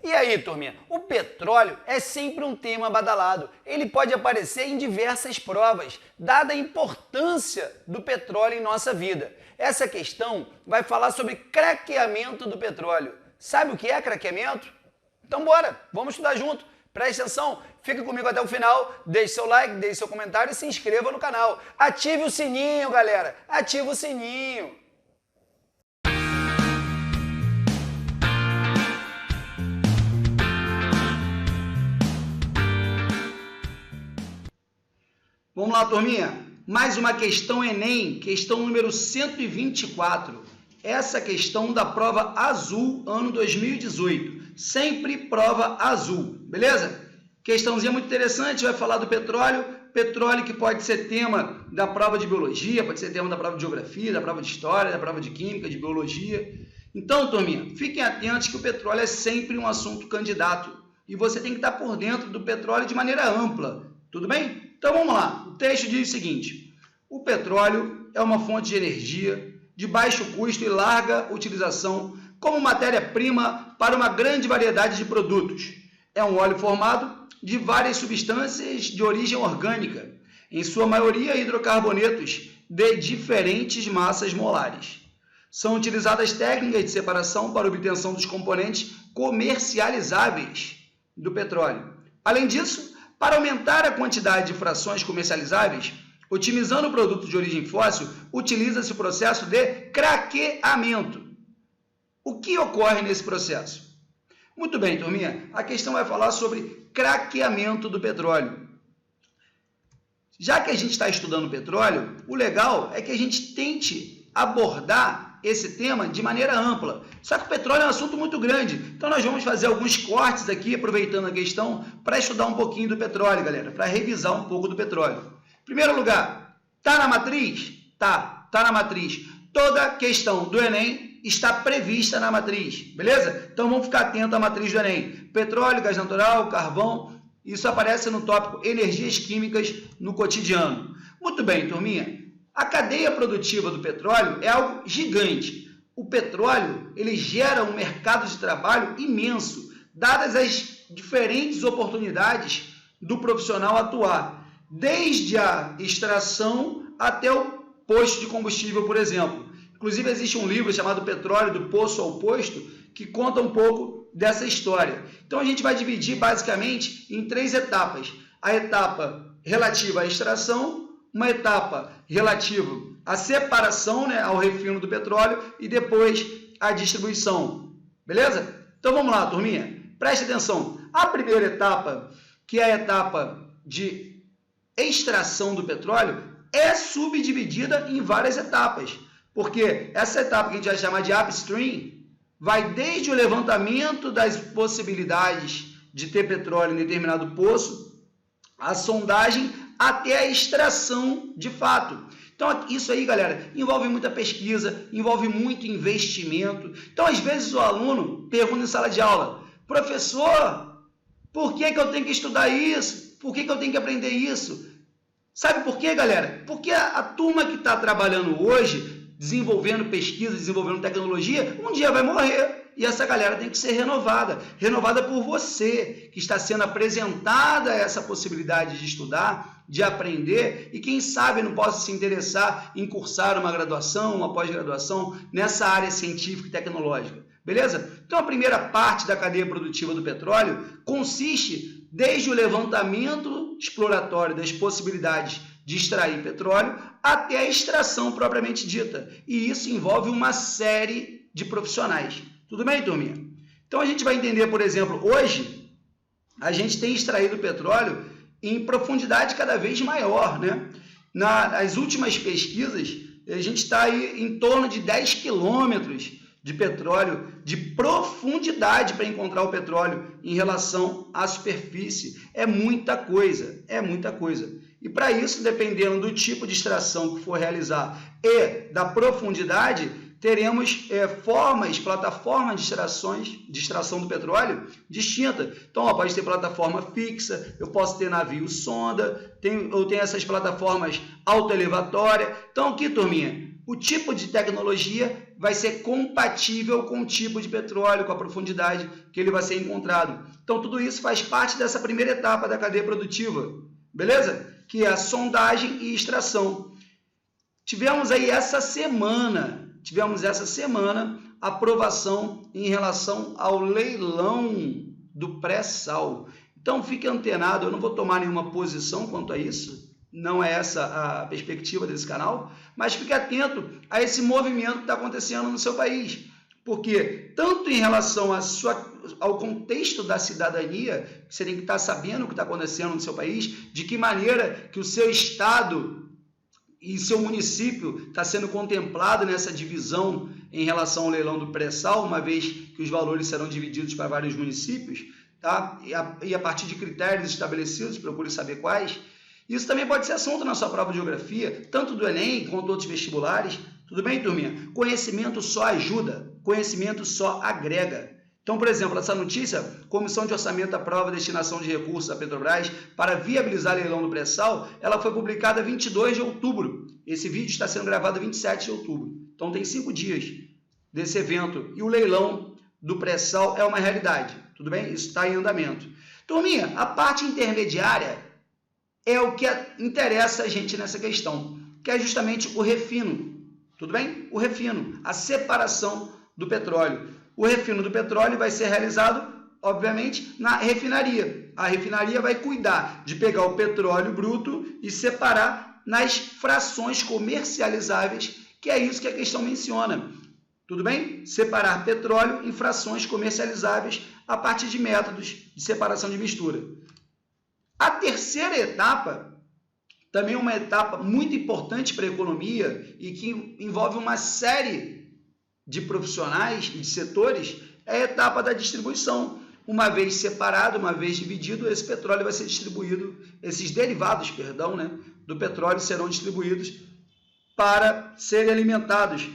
E aí, turminha, o petróleo é sempre um tema badalado. Ele pode aparecer em diversas provas, dada a importância do petróleo em nossa vida. Essa questão vai falar sobre craqueamento do petróleo. Sabe o que é craqueamento? Então bora, vamos estudar junto. Preste atenção, fica comigo até o final, deixe seu like, deixe seu comentário e se inscreva no canal. Ative o sininho, galera, ative o sininho. Vamos lá, turminha. Mais uma questão Enem, questão número 124. Essa questão da prova azul, ano 2018. Sempre prova azul, beleza? Questãozinha muito interessante, vai falar do petróleo. Petróleo que pode ser tema da prova de biologia, pode ser tema da prova de geografia, da prova de história, da prova de química, de biologia. Então, turminha, fiquem atentos que o petróleo é sempre um assunto candidato. E você tem que estar por dentro do petróleo de maneira ampla. Tudo bem? Então vamos lá. O texto diz o seguinte: o petróleo é uma fonte de energia de baixo custo e larga utilização como matéria-prima para uma grande variedade de produtos. É um óleo formado de várias substâncias de origem orgânica, em sua maioria hidrocarbonetos de diferentes massas molares. São utilizadas técnicas de separação para obtenção dos componentes comercializáveis do petróleo. Além disso, para aumentar a quantidade de frações comercializáveis, otimizando o produto de origem fóssil, utiliza-se o processo de craqueamento. O que ocorre nesse processo? Muito bem, turminha, a questão vai falar sobre craqueamento do petróleo. Já que a gente está estudando petróleo, o legal é que a gente tente abordar esse tema de maneira ampla. Só que o petróleo é um assunto muito grande, então nós vamos fazer alguns cortes aqui, aproveitando a questão, para estudar um pouquinho do petróleo, galera, para revisar um pouco do petróleo. Em primeiro lugar, tá na matriz? Tá na matriz. Toda questão do Enem está prevista na matriz, beleza? Então vamos ficar atento à matriz do Enem. Petróleo, gás natural, carvão, isso aparece no tópico energias químicas no cotidiano. Muito bem, turminha. A cadeia produtiva do petróleo é algo gigante. O petróleo, ele gera um mercado de trabalho imenso, dadas as diferentes oportunidades do profissional atuar, desde a extração até o posto de combustível, por exemplo. Inclusive, existe um livro chamado Petróleo do Poço ao Posto, que conta um pouco dessa história. Então, a gente vai dividir basicamente em 3 etapas. A etapa relativa à extração, uma etapa relativa à separação, ao refino do petróleo e depois à distribuição. Beleza? Então vamos lá, turminha. Preste atenção. A primeira etapa, que é a etapa de extração do petróleo, é subdividida em várias etapas. Porque essa etapa que a gente vai chamar de upstream vai desde o levantamento das possibilidades de ter petróleo em determinado poço, a sondagem até a extração de fato. Então, isso aí, galera, envolve muita pesquisa, envolve muito investimento. Então, às vezes, o aluno pergunta em sala de aula: professor, por que eu tenho que estudar isso? Por que eu tenho que aprender isso? Sabe por quê, galera? Porque a turma que está trabalhando hoje, desenvolvendo pesquisa, desenvolvendo tecnologia, um dia vai morrer. E essa galera tem que ser renovada. Renovada por você, que está sendo apresentada essa possibilidade de estudar, de aprender, e quem sabe não possa se interessar em cursar uma graduação, uma pós-graduação nessa área científica e tecnológica. Beleza? Então, a primeira parte da cadeia produtiva do petróleo consiste desde o levantamento exploratório das possibilidades de extrair petróleo até a extração propriamente dita. E isso envolve uma série de profissionais. Tudo bem, turminha? Então, a gente vai entender, por exemplo, hoje, a gente tem extraído petróleo em profundidade cada vez maior, Nas últimas pesquisas, a gente está aí em torno de 10 quilômetros de petróleo, de profundidade para encontrar o petróleo em relação à superfície. É muita coisa, é muita coisa. E para isso, dependendo do tipo de extração que for realizar e da profundidade, teremos plataformas de extração do petróleo distinta. Então, pode ter plataforma fixa, eu posso ter navio sonda, eu tenho essas plataformas autoelevatórias. Então, aqui, turminha, o tipo de tecnologia vai ser compatível com o tipo de petróleo, com a profundidade que ele vai ser encontrado. Então, tudo isso faz parte dessa primeira etapa da cadeia produtiva, beleza? Que é a sondagem e extração. Tivemos essa semana aprovação em relação ao leilão do pré-sal. Então, fique antenado, eu não vou tomar nenhuma posição quanto a isso, não é essa a perspectiva desse canal, mas fique atento a esse movimento que está acontecendo no seu país, porque tanto em relação ao contexto da cidadania, você tem que estar sabendo o que está acontecendo no seu país, de que maneira que o seu estado e seu município está sendo contemplado nessa divisão em relação ao leilão do pré-sal, uma vez que os valores serão divididos para vários municípios, tá? E a partir de critérios estabelecidos, procure saber quais. Isso também pode ser assunto na sua prova de geografia, tanto do Enem quanto outros vestibulares. Tudo bem, turminha? Conhecimento só ajuda, conhecimento só agrega. Então, por exemplo, essa notícia, Comissão de Orçamento aprova a destinação de recursos à Petrobras para viabilizar leilão do pré-sal, ela foi publicada 22 de outubro. Esse vídeo está sendo gravado 27 de outubro. Então, tem 5 dias desse evento. E o leilão do pré-sal é uma realidade. Tudo bem? Isso está em andamento. Turminha, a parte intermediária é o que interessa a gente nessa questão, que é justamente o refino. Tudo bem? O refino, a separação do petróleo. O refino do petróleo vai ser realizado, obviamente, na refinaria. A refinaria vai cuidar de pegar o petróleo bruto e separar nas frações comercializáveis, que é isso que a questão menciona. Tudo bem? Separar petróleo em frações comercializáveis a partir de métodos de separação de mistura. A terceira etapa, também uma etapa muito importante para a economia e que envolve uma série de profissionais e de setores, é a etapa da distribuição. Uma vez separado, uma vez dividido, esse petróleo vai ser distribuído, esses derivados, do petróleo serão distribuídos para serem alimentados,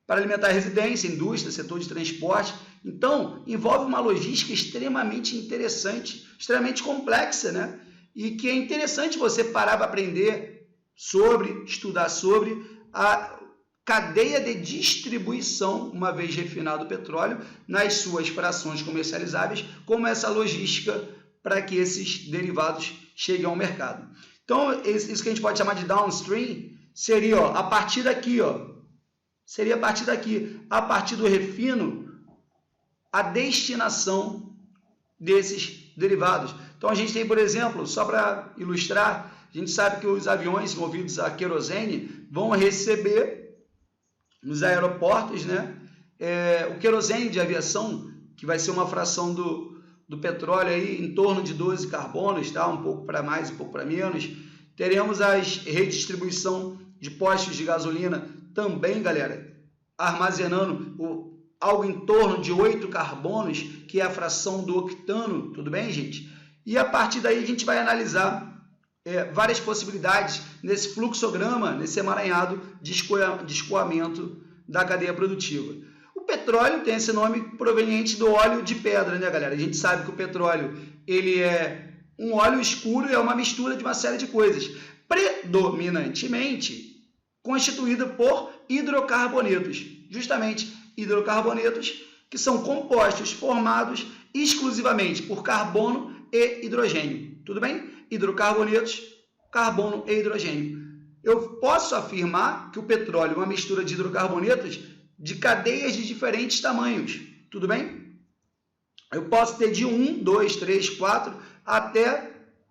para alimentar a residência, indústria, setor de transporte. Então, envolve uma logística extremamente interessante, extremamente complexa, e que é interessante você parar para aprender sobre, estudar sobre a cadeia de distribuição, uma vez refinado o petróleo, nas suas frações comercializáveis, como essa logística para que esses derivados cheguem ao mercado. Então, isso que a gente pode chamar de downstream, seria a partir daqui, seria a partir daqui, a partir do refino, a destinação desses derivados. Então, a gente tem, por exemplo, só para ilustrar, a gente sabe que os aviões movidos a querosene vão receber nos aeroportos, o querosene de aviação, que vai ser uma fração do petróleo aí, em torno de 12 carbonos, tá? Um pouco para mais, um pouco para menos. Teremos as redistribuição de postos de gasolina também, galera, armazenando algo em torno de 8 carbonos, que é a fração do octano, tudo bem, gente? E a partir daí a gente vai analisar várias possibilidades nesse fluxograma, nesse emaranhado de escoamento da cadeia produtiva. O petróleo tem esse nome proveniente do óleo de pedra, galera? A gente sabe que o petróleo ele é um óleo escuro e é uma mistura de uma série de coisas, predominantemente constituída por hidrocarbonetos, justamente hidrocarbonetos que são compostos formados exclusivamente por carbono e hidrogênio, tudo bem? Hidrocarbonetos, carbono e hidrogênio. Eu posso afirmar que o petróleo é uma mistura de hidrocarbonetos de cadeias de diferentes tamanhos, tudo bem? Eu posso ter de 1, 2, 3, 4 até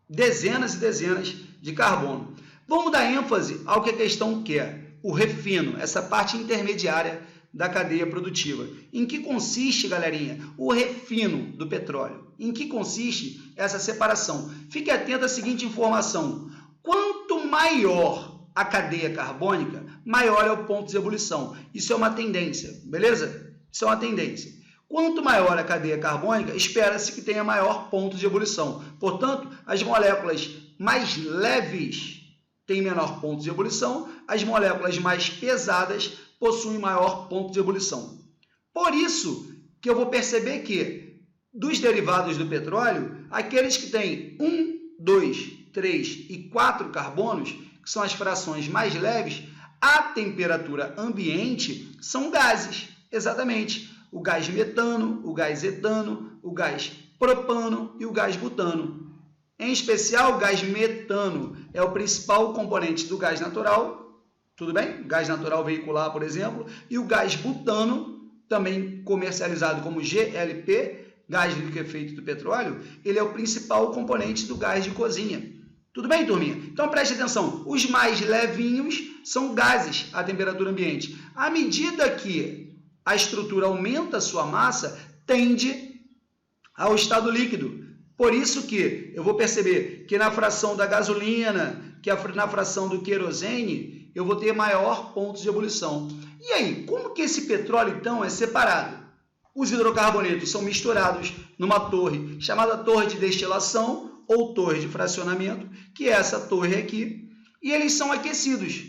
dezenas e dezenas de carbono. Vamos dar ênfase ao que a questão quer, o refino, essa parte intermediária da cadeia produtiva. Em que consiste, galerinha, o refino do petróleo? Em que consiste essa separação? Fique atento à seguinte informação: quanto maior a cadeia carbônica, maior é o ponto de ebulição. Isso é uma tendência, beleza? Isso é uma tendência. Quanto maior a cadeia carbônica, espera-se que tenha maior ponto de ebulição. Portanto, as moléculas mais leves têm menor ponto de ebulição, as moléculas mais pesadas possuem maior ponto de ebulição. Por isso que eu vou perceber que, dos derivados do petróleo, aqueles que têm 1, 2, 3 e 4 carbonos, que são as frações mais leves, à temperatura ambiente são gases, exatamente. O gás metano, o gás etano, o gás propano e o gás butano. Em especial, o gás metano é o principal componente do gás natural, tudo bem? Gás natural veicular, por exemplo, e o gás butano, também comercializado como GLP, gás liquefeito do petróleo, ele é o principal componente do gás de cozinha. Tudo bem, turminha? Então preste atenção, os mais levinhos são gases à temperatura ambiente. À medida que a estrutura aumenta a sua massa, tende ao estado líquido. Por isso que eu vou perceber que na fração da gasolina, que na fração do querosene, eu vou ter maior pontos de ebulição. E aí, como que esse petróleo, então, é separado? Os hidrocarbonetos são misturados numa torre chamada torre de destilação ou torre de fracionamento, que é essa torre aqui, e eles são aquecidos.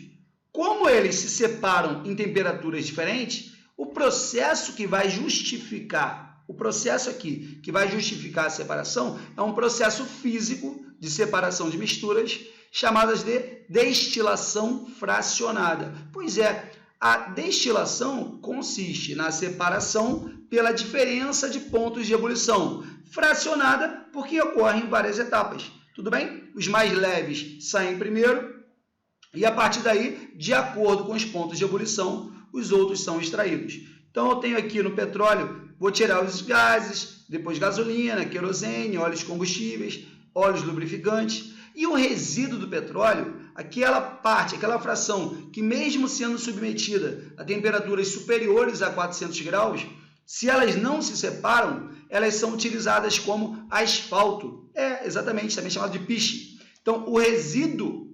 Como eles se separam em temperaturas diferentes, o processo que vai justificar, a separação é um processo físico de separação de misturas, chamadas de destilação fracionada. Pois é, a destilação consiste na separação pela diferença de pontos de ebulição, fracionada porque ocorre em várias etapas. Tudo bem? Os mais leves saem primeiro e, a partir daí, de acordo com os pontos de ebulição, os outros são extraídos. Então, eu tenho aqui no petróleo, vou tirar os gases, depois gasolina, querosene, óleos combustíveis, óleos lubrificantes, e o resíduo do petróleo, aquela parte, aquela fração que mesmo sendo submetida a temperaturas superiores a 400 graus, se elas não se separam, elas são utilizadas como asfalto. Exatamente, também chamado de piche. Então, o resíduo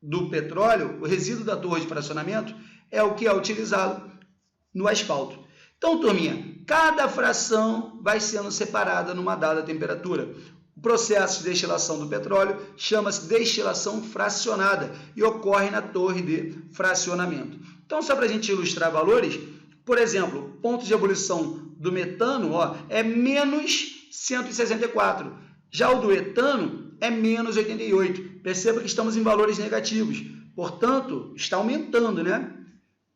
do petróleo, o resíduo da torre de fracionamento, é o que é utilizado no asfalto. Então, turminha, cada fração vai sendo separada numa dada temperatura. O processo de destilação do petróleo chama-se destilação fracionada e ocorre na torre de fracionamento. Então, só para a gente ilustrar valores, por exemplo, ponto de ebulição do metano é menos 164. Já o do etano é menos 88. Perceba que estamos em valores negativos. Portanto, está aumentando, né?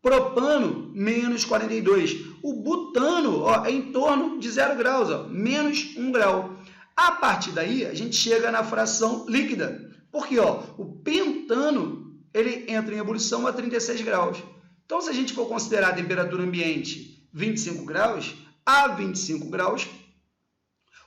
Propano, menos 42. O butano é em torno de 0 graus, menos 1 grau. A partir daí, a gente chega na fração líquida. Porque o pentano ele entra em ebulição a 36 graus. Então, se a gente for considerar a temperatura ambiente 25 graus, a 25 graus,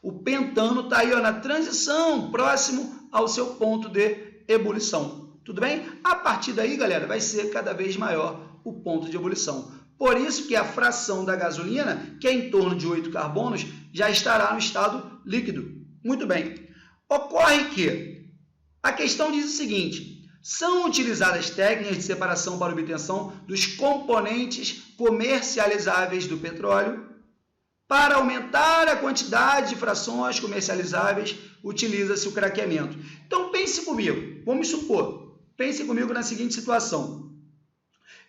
o pentano está aí na transição, próximo ao seu ponto de ebulição. Tudo bem? A partir daí, galera, vai ser cada vez maior o ponto de ebulição. Por isso que a fração da gasolina, que é em torno de 8 carbonos, já estará no estado líquido. Muito bem. Ocorre que a questão diz o seguinte: são utilizadas técnicas de separação para obtenção dos componentes comercializáveis do petróleo. Para aumentar a quantidade de frações comercializáveis, utiliza-se o craqueamento. Então, pense comigo. Vamos supor, pense comigo na seguinte situação.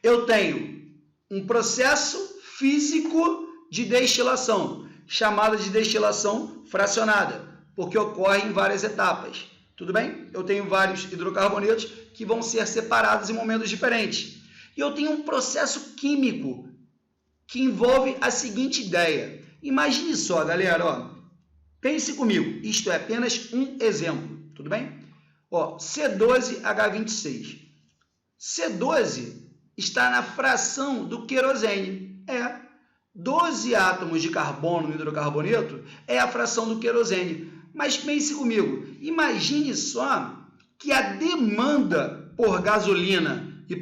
Eu tenho um processo físico de destilação, chamado de destilação fracionada, porque ocorre em várias etapas. Tudo bem? Eu tenho vários hidrocarbonetos que vão ser separados em momentos diferentes. E eu tenho um processo químico que envolve a seguinte ideia. Imagine só, galera, pense comigo, isto é apenas um exemplo, tudo bem? C12H26. C12 está na fração do querosene. 12 átomos de carbono no hidrocarboneto é a fração do querosene. Mas pense comigo, imagine só que a demanda por gasolina e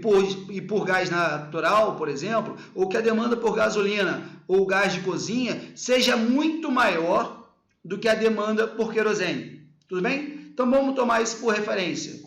por gás natural, por exemplo, ou que a demanda por gasolina ou gás de cozinha seja muito maior do que a demanda por querosene. Tudo bem? Então, vamos tomar isso por referência.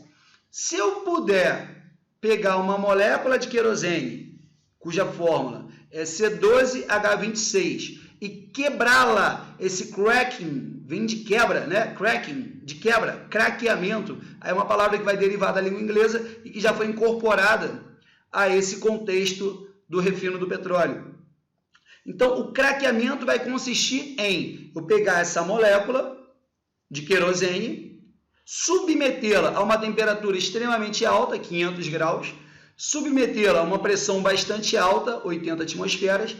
Se eu puder pegar uma molécula de querosene, cuja fórmula é C12H26, e quebrá-la, esse cracking, vem de quebra, né? Cracking, de quebra, craqueamento, é uma palavra que vai derivar da língua inglesa e que já foi incorporada a esse contexto do refino do petróleo. Então, o craqueamento vai consistir em eu pegar essa molécula de querosene, submetê-la a uma temperatura extremamente alta, 500 graus, submetê-la a uma pressão bastante alta, 80 atmosferas,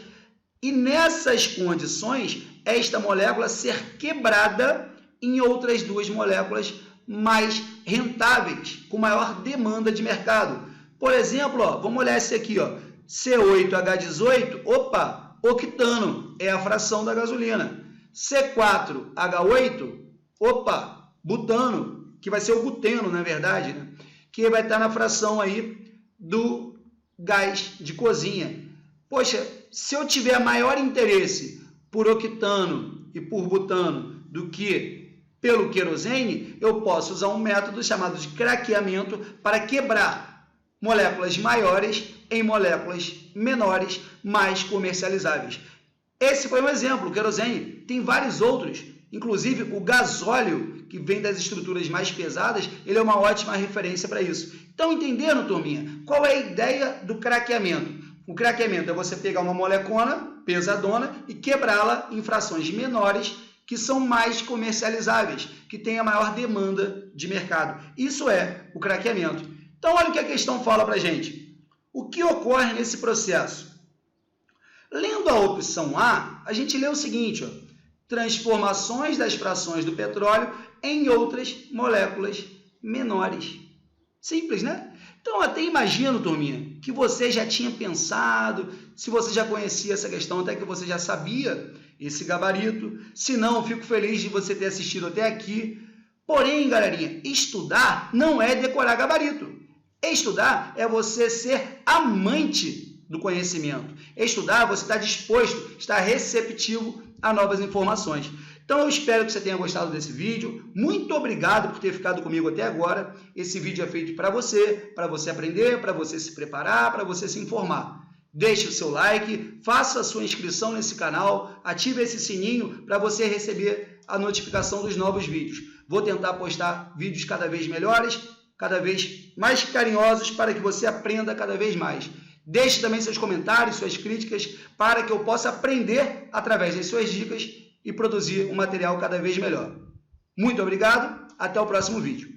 e nessas condições, esta molécula ser quebrada em outras duas moléculas mais rentáveis, com maior demanda de mercado. Por exemplo, ó, vamos olhar esse aqui, ó, C8H18, opa, octano, é a fração da gasolina. C4H8, opa, butano, que vai ser o buteno, na verdade, né? Que vai estar na fração aí do gás de cozinha. Poxa, se eu tiver maior interesse por octano e por butano do que pelo querosene, eu posso usar um método chamado de craqueamento para quebrar moléculas maiores em moléculas menores, mais comercializáveis. Esse foi um exemplo, o querosene. Tem vários outros, inclusive o gasóleo, que vem das estruturas mais pesadas, ele é uma ótima referência para isso. Então, entendendo, turminha, qual é a ideia do craqueamento? O craqueamento é você pegar uma molecona pesadona e quebrá-la em frações menores que são mais comercializáveis, que têm a maior demanda de mercado. Isso é o craqueamento. Então, olha o que a questão fala para a gente. O que ocorre nesse processo? Lendo a opção A, a gente lê o seguinte, ó, transformações das frações do petróleo em outras moléculas menores. Simples, né? Então, até imagino, turminha, que você já tinha pensado, se você já conhecia essa questão, até que você já sabia esse gabarito. Se não, fico feliz de você ter assistido até aqui. Porém, galerinha, estudar não é decorar gabarito. Estudar é você ser amante do conhecimento. Estudar, você está disposto, está receptivo a novas informações. Então, eu espero que você tenha gostado desse vídeo. Muito obrigado por ter ficado comigo até agora. Esse vídeo é feito para você aprender, para você se preparar, para você se informar. Deixe o seu like, faça a sua inscrição nesse canal, ative esse sininho para você receber a notificação dos novos vídeos. Vou tentar postar vídeos cada vez melhores, cada vez mais carinhosos, para que você aprenda cada vez mais. Deixe também seus comentários, suas críticas, para que eu possa aprender através das suas dicas e produzir um material cada vez melhor. Muito obrigado, até o próximo vídeo.